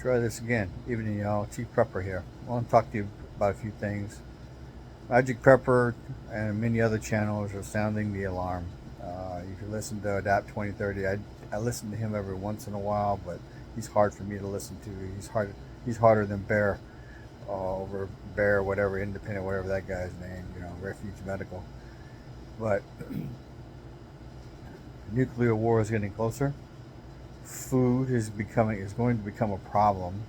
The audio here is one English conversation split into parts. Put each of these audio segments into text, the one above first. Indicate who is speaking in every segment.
Speaker 1: Try this again. Evening, y'all. Chief Prepper here. I want to talk to you about a few things. Magic Prepper and many other channels are sounding the alarm. You can listen to Adapt 2030. I listen to him every once in a while, but he's hard for me to listen to. He's harder than Bear, over Bear, whatever, Independent, whatever that guy's name. Refuge Medical. But nuclear war is getting closer. Food is going to become a problem.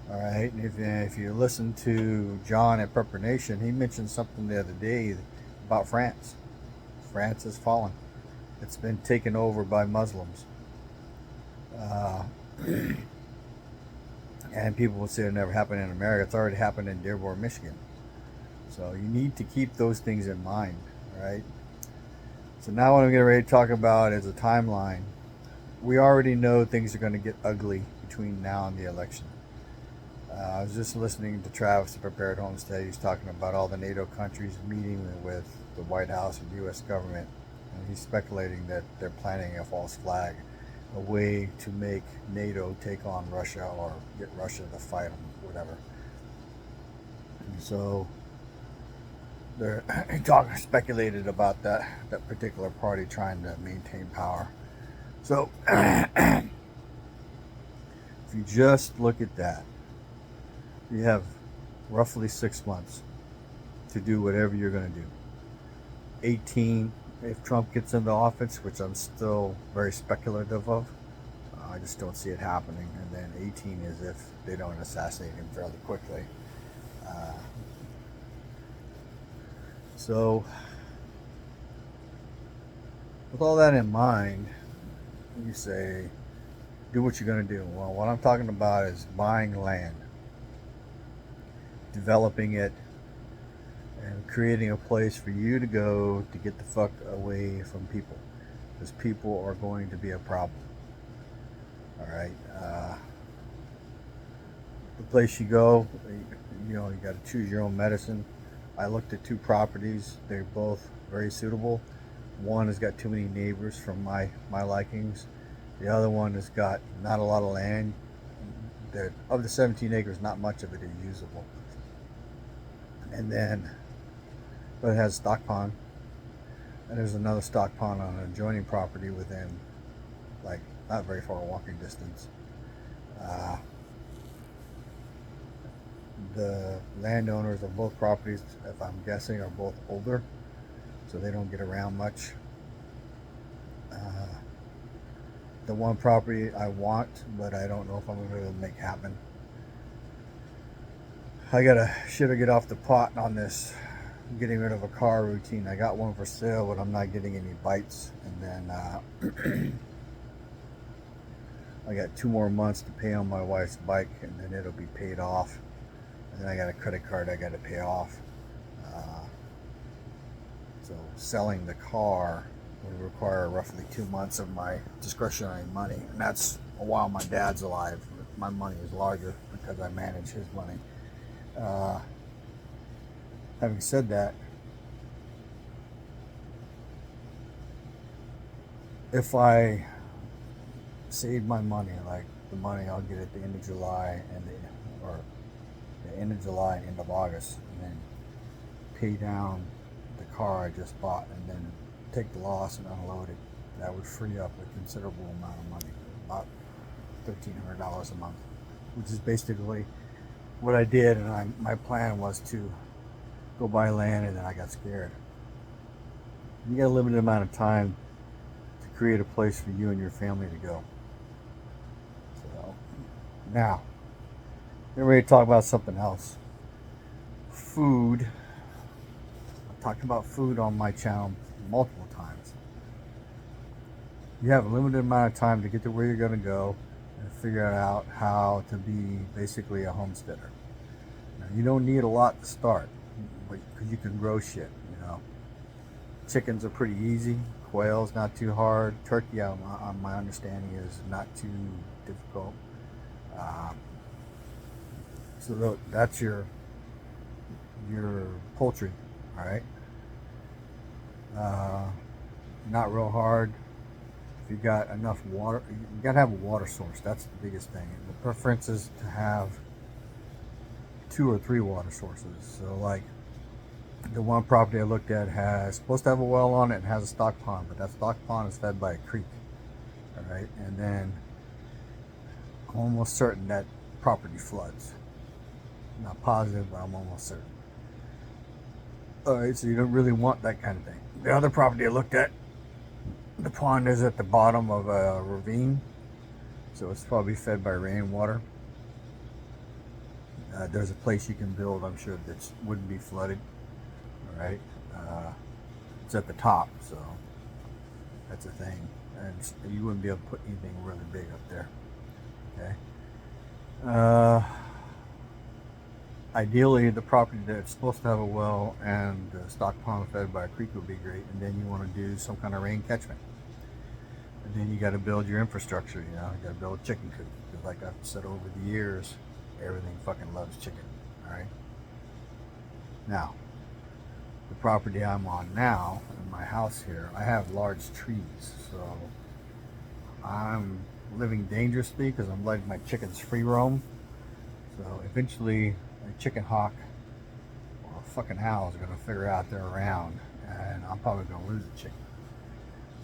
Speaker 1: All right. And if you listen to John at Prepper Nation, he mentioned something the other day about France. France has fallen. It's been taken over by Muslims. Uh, and people will say it never happened in America. It's already happened in Dearborn, Michigan. So you need to keep those things in mind. All right. So now what I'm getting ready to talk about is a timeline. We already know things are going to get ugly between now and the election. I was just listening to Travis at Prepared Homestead. He's talking about all the NATO countries meeting with the White House and the U.S. government. And he's speculating that they're planning a false flag, a way to make NATO take on Russia or get Russia to fight them, whatever. And so they're speculated about that particular party trying to maintain power. So if you just look at that, you have roughly 6 months to do whatever you're going to do. 18, if Trump gets into office, which I'm still very speculative of, I just don't see it happening. And then 18 is if they don't assassinate him fairly quickly. So, with all that in mind, you say, do what you're going to do. Well, what I'm talking about is buying land, developing it, and creating a place for you to go to get the fuck away from people, because people are going to be a problem. All right. The place you go, you got to choose your own medicine. I looked at 2 properties. They're both very suitable. One has got too many neighbors from my likings. The other one has got not a lot of land. Of the 17 acres, not much of it is usable. And then, but it has stock pond. And there's another stock pond on an adjoining property within, like, not very far walking distance. The landowners of both properties, if I'm guessing, are both older, so they don't get around much. The one property I want, but I don't know if I'm going to be able to make happen. Should I get off the pot on this getting rid of a car routine? I got one for sale, but I'm not getting any bites. And then I got 2 more months to pay on my wife's bike, and then it'll be paid off. And then I got a credit card I got to pay off. So selling the car would require roughly 2 months of my discretionary money, and that's while my dad's alive. My money is larger because I manage his money. Having said that, if I save my money, like the money I'll get at the end of July or the end of July and end of August, and then pay down the car I just bought, and then take the loss and unload it, that would free up a considerable amount of money, about $1,300 a month, which is basically what I did. And my plan was to go buy land, and then I got scared. You got a limited amount of time to create a place for you and your family to go. So now, we're ready to talk about something else. Food. I've talked about food on my channel multiple times. You have a limited amount of time to get to where you're going to go and figure out how to be basically a homesteader. Now, you don't need a lot to start, because you can grow shit. Chickens are pretty easy. Quail's not too hard. Turkey, on my understanding, is not too difficult. So that's your poultry, all right? Not real hard. If you got enough water, you got to have a water source. That's the biggest thing. And the preference is to have 2 or 3 water sources. So like the one property I looked at has supposed to have a well on it and has a stock pond, but that stock pond is fed by a creek. All right, and then I'm almost certain that property floods. Not positive, but I'm almost certain. All right, so you don't really want that kind of thing. The other property I looked at, the pond is at the bottom of a ravine, so it's probably fed by rainwater. There's a place you can build, I'm sure, that wouldn't be flooded. All right, it's at the top, so that's a thing, and you wouldn't be able to put anything really big up there. Okay. Ideally, the property that's supposed to have a well and the stock pond fed by a creek would be great, and then you want to do some kind of rain catchment. And then you got to build your infrastructure. You got to build a chicken coop. Because like I've said over the years, everything fucking loves chicken. All right. Now, the property I'm on now, in my house here, I have large trees, so I'm living dangerously because I'm letting my chickens free roam. So eventually, a chicken hawk or a fucking owl is going to figure out they're around, and I'm probably going to lose a chicken.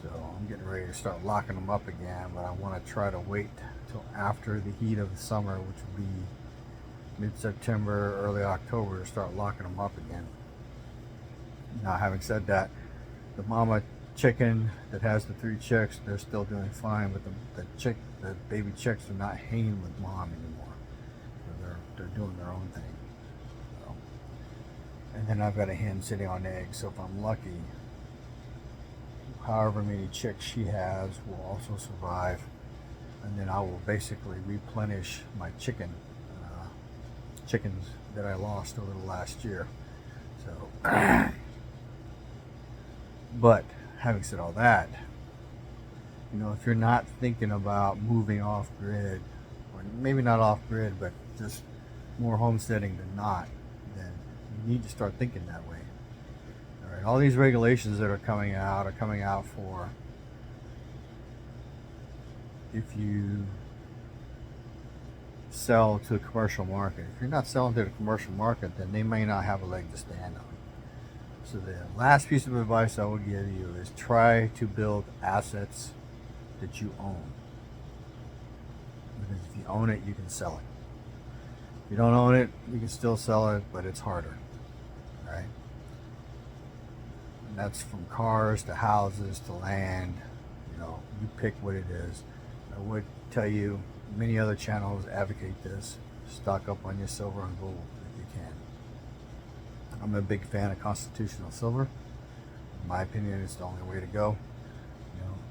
Speaker 1: So I'm getting ready to start locking them up again, but I want to try to wait till after the heat of the summer, which will be mid-September, early October, to start locking them up again. Now, having said that, the mama chicken that has the 3 chicks, they're still doing fine, but the baby chicks are not hanging with mom anymore. So they're doing their own thing. So, and then I've got a hen sitting on eggs, so if I'm lucky, however many chicks she has will also survive, and then I will basically replenish my chickens that I lost over the last year. So, but having said all that, if you're not thinking about moving off grid, or maybe not off grid, but just more homesteading than not, then you need to start thinking that way. All right, all these regulations that are coming out for if you sell to a commercial market. If you're not selling to the commercial market, then they may not have a leg to stand on. So the last piece of advice I will give you is try to build assets that you own. Because if you own it, you can sell it. If you don't own it, you can still sell it, but it's harder. All right? And that's from cars to houses to land. You pick what it is. I would tell you, many other channels advocate this. Stock up on your silver and gold if you can. I'm a big fan of constitutional silver. In my opinion, it's the only way to go.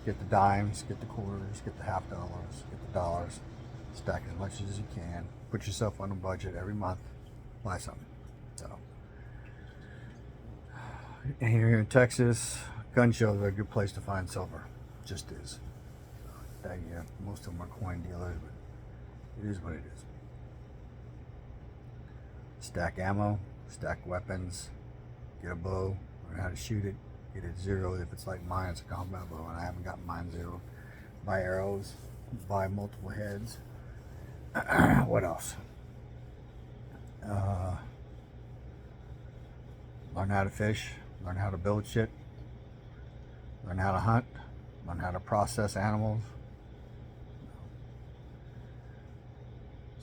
Speaker 1: Get the dimes, get the quarters, get the half dollars, get the dollars. Stack as much as you can. Put yourself on a budget every month. Buy something. So, and here in Texas, gun shows are a good place to find silver. Just is. Most of them are coin dealers, but it is what it is. Stack ammo, stack weapons, get a bow, learn how to shoot it, get it zeroed. If it's like mine, it's a combat bow, and I haven't gotten mine zeroed. Buy arrows, buy multiple heads. What else? Learn how to fish, learn how to build shit, learn how to hunt, learn how to process animals.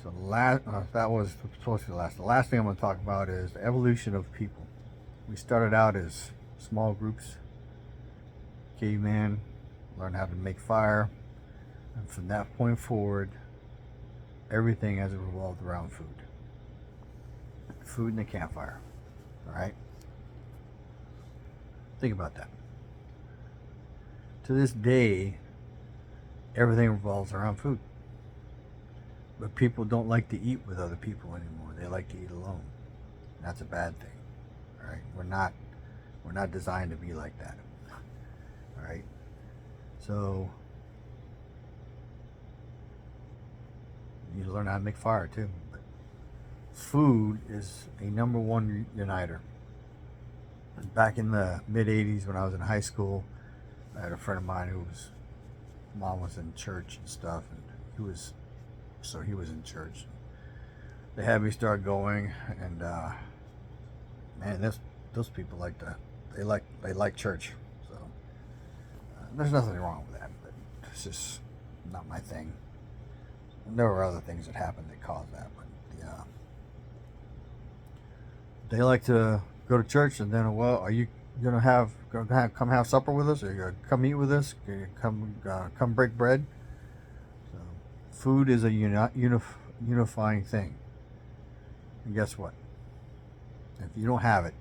Speaker 1: So that was supposed to be the last. The last thing I'm going to talk about is the evolution of people. We started out as small groups. Caveman, learned how to make fire. And from that point forward, everything has revolved around food. Food and the campfire. All right? Think about that. To this day, everything revolves around food. But people don't like to eat with other people anymore. They like to eat alone. That's a bad thing. All right? We're not designed to be like that. All right? So you need to learn how to make fire too. But food is a number one uniter. Back in the mid 80s when I was in high school, I had a friend of mine who was mom was in church and stuff, and he was in church. They had me start going, and man, those people they like church. So there's nothing wrong with that, but it's just not my thing. And there were other things that happened that caused that, but yeah, they like to go to church, and then, well, are you gonna come have supper with us, or you gonna come eat with us? Come break bread? So, food is a unifying thing, and guess what? If you don't have it,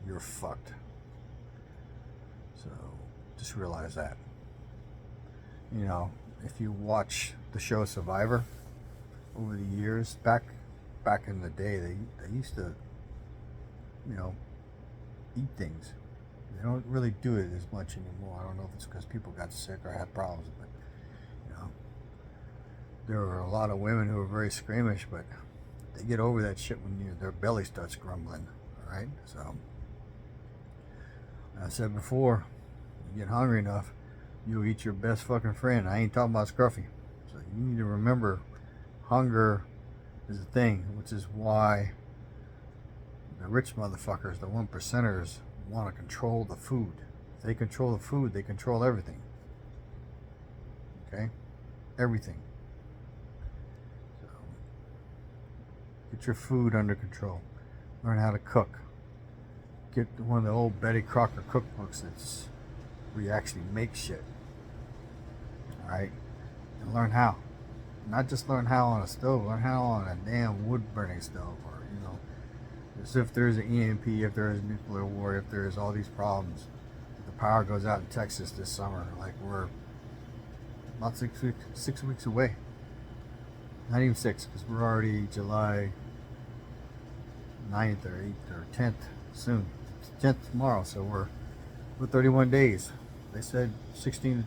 Speaker 1: you're fucked. So just realize that. You know, if you watch the show Survivor over the years, back in the day, they used to, you know, eat things. They don't really do it as much anymore. I don't know if it's because people got sick or had problems, but you know, there were a lot of women who were very squeamish, but they get over that shit when their belly starts grumbling. All right, so I said before, you get hungry enough, you'll eat your best fucking friend. I ain't talking about Scruffy. So you need to remember, hunger is a thing, which is why the rich motherfuckers, the 1%ers, want to control the food. If they control the food, they control everything. Okay? Everything. So, get your food under control. Learn how to cook. Get one of the old Betty Crocker cookbooks where you actually make shit. Alright? And learn how. Not just learn how on a stove, learn how on a damn wood burning stove, or, you know, as if there's an EMP, if there is nuclear war, if there is all these problems. If the power goes out in Texas this summer, like we're about 6 weeks away. Not even 6, because we're already July 9th or 8th or 10th soon. 10th tomorrow, so we're 31 days. They said 16%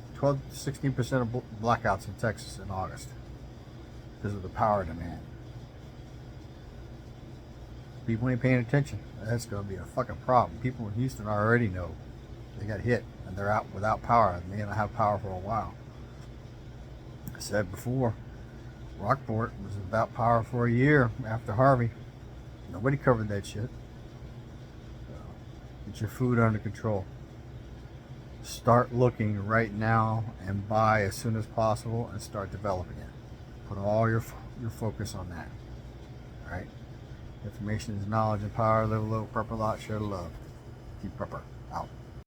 Speaker 1: of blackouts in Texas in August because of the power demand. People ain't paying attention. That's going to be a fucking problem. People in Houston already know they got hit and they're out without power, and they're going to have power for a while. I said before, Rockport was without power for a year after Harvey. Nobody covered that shit. So, get your food under control. Start looking right now and buy as soon as possible and start developing it. Put all your focus on that. All right. Information is knowledge and power. Live a little, purple lot, share the love. Keep proper.